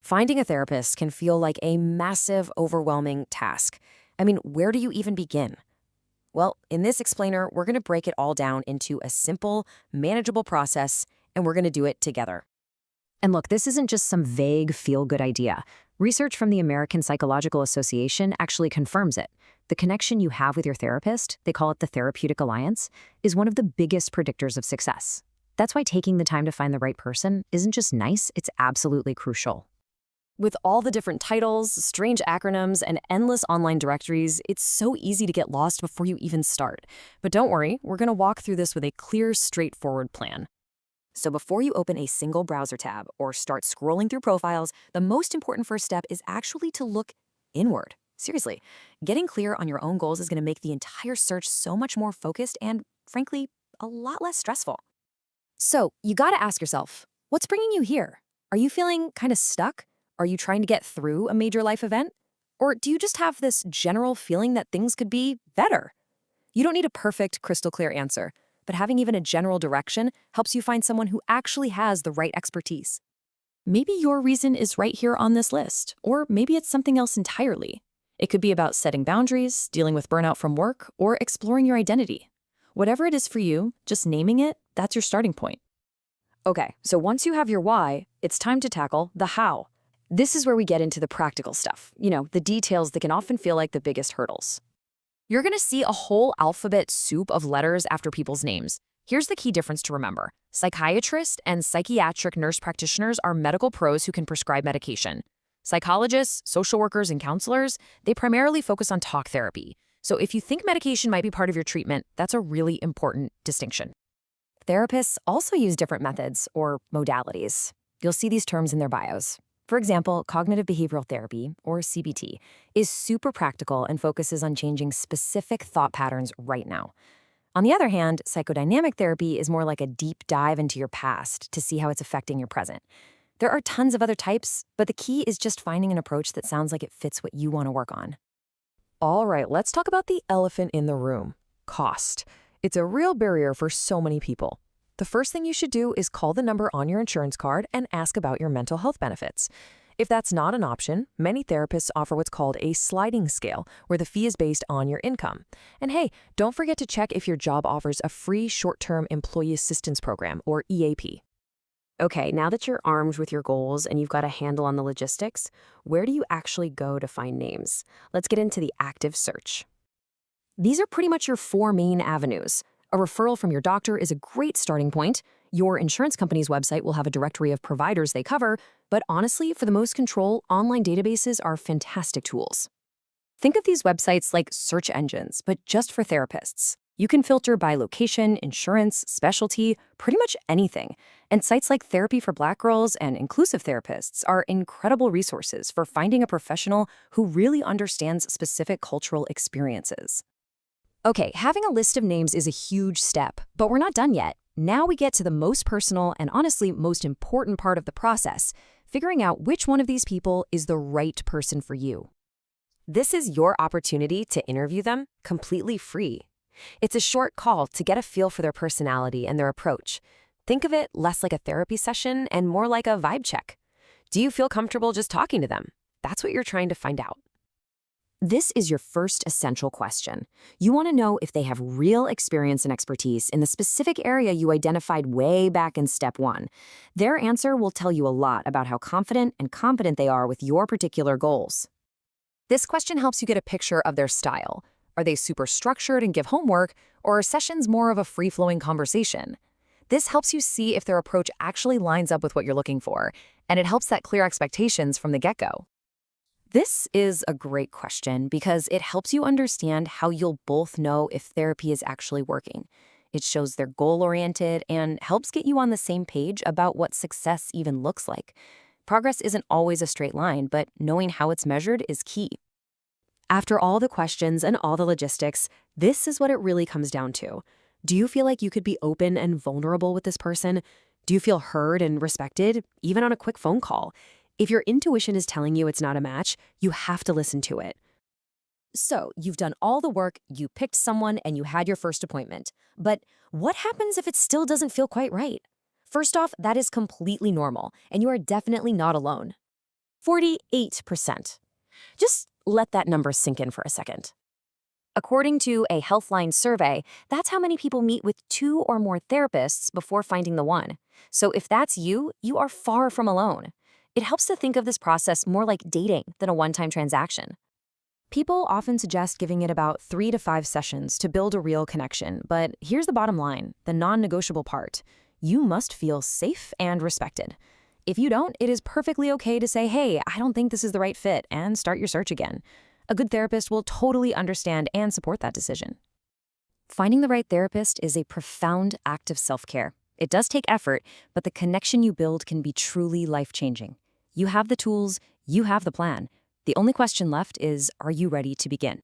Finding a therapist can feel like a massive, overwhelming task. I mean, where do you even begin? Well, in this explainer, we're going to break it all down into a simple, manageable process, and we're going to do it together. And look, this isn't just some vague, feel good idea. Research from the American Psychological Association actually confirms it. The connection you have with your therapist, they call it the therapeutic alliance, is one of the biggest predictors of success. That's why taking the time to find the right person isn't just nice, it's absolutely crucial. With all the different titles, strange acronyms, and endless online directories, it's so easy to get lost before you even start. But don't worry, we're going to walk through this with a clear, straightforward plan. So before you open a single browser tab or start scrolling through profiles, the most important first step is actually to look inward. Seriously, getting clear on your own goals is going to make the entire search so much more focused and, frankly, a lot less stressful. So you got to ask yourself, what's bringing you here? Are you feeling kind of stuck? Are you trying to get through a major life event? Or do you just have this general feeling that things could be better? You don't need a perfect, crystal clear answer, but having even a general direction helps you find someone who actually has the right expertise. Maybe your reason is right here on this list, or maybe it's something else entirely. It could be about setting boundaries, dealing with burnout from work, or exploring your identity. Whatever it is for you, just naming it, that's your starting point. Okay, so once you have your why, it's time to tackle the how. This is where we get into the practical stuff, the details that can often feel like the biggest hurdles. You're going to see a whole alphabet soup of letters after people's names. Here's the key difference to remember. Psychiatrists and psychiatric nurse practitioners are medical pros who can prescribe medication. Psychologists, social workers, and counselors, they primarily focus on talk therapy. So if you think medication might be part of your treatment, that's a really important distinction. Therapists also use different methods or modalities. You'll see these terms in their bios. For example, cognitive behavioral therapy, or CBT, is super practical and focuses on changing specific thought patterns right now. On the other hand, psychodynamic therapy is more like a deep dive into your past to see how it's affecting your present. There are tons of other types, but the key is just finding an approach that sounds like it fits what you want to work on. All right, let's talk about the elephant in the room, cost. It's a real barrier for so many people. The first thing you should do is call the number on your insurance card and ask about your mental health benefits. If that's not an option, many therapists offer what's called a sliding scale, where the fee is based on your income. And hey, don't forget to check if your job offers a free short-term employee assistance program, or EAP. Okay, now that you're armed with your goals and you've got a handle on the logistics, where do you actually go to find names? Let's get into the active search. These are pretty much your four main avenues. A referral from your doctor is a great starting point. Your insurance company's website will have a directory of providers they cover, but honestly, for the most control, online databases are fantastic tools. Think of these websites like search engines, but just for therapists. You can filter by location, insurance, specialty, pretty much anything. And sites like Therapy for Black Girls and Inclusive Therapists are incredible resources for finding a professional who really understands specific cultural experiences. Okay, having a list of names is a huge step, but we're not done yet. Now we get to the most personal and honestly most important part of the process, figuring out which one of these people is the right person for you. This is your opportunity to interview them completely free. It's a short call to get a feel for their personality and their approach. Think of it less like a therapy session and more like a vibe check. Do you feel comfortable just talking to them? That's what you're trying to find out. This is your first essential question. You want to know if they have real experience and expertise in the specific area you identified way back in step one. Their answer will tell you a lot about how confident and competent they are with your particular goals. This question helps you get a picture of their style. Are they super structured and give homework, or are sessions more of a free-flowing conversation? This helps you see if their approach actually lines up with what you're looking for, and it helps set clear expectations from the get-go. This is a great question because it helps you understand how you'll both know if therapy is actually working. It shows they're goal-oriented and helps get you on the same page about what success even looks like. Progress isn't always a straight line, but knowing how it's measured is key. After all the questions and all the logistics, this is what it really comes down to. Do you feel like you could be open and vulnerable with this person? Do you feel heard and respected, even on a quick phone call? If your intuition is telling you it's not a match, you have to listen to it. So, you've done all the work, you picked someone, and you had your first appointment. But what happens if it still doesn't feel quite right? First off, that is completely normal, and you are definitely not alone. 48%. Just let that number sink in for a second. According to a Healthline survey, that's how many people meet with 2 or more therapists before finding the one. So if that's you, you are far from alone. It helps to think of this process more like dating than a one-time transaction. People often suggest giving it about 3 to 5 sessions to build a real connection, but here's the bottom line, the non-negotiable part. You must feel safe and respected. If you don't, it is perfectly okay to say, hey, I don't think this is the right fit, and start your search again. A good therapist will totally understand and support that decision. Finding the right therapist is a profound act of self-care. It does take effort, but the connection you build can be truly life-changing. You have the tools, you have the plan. The only question left is, are you ready to begin?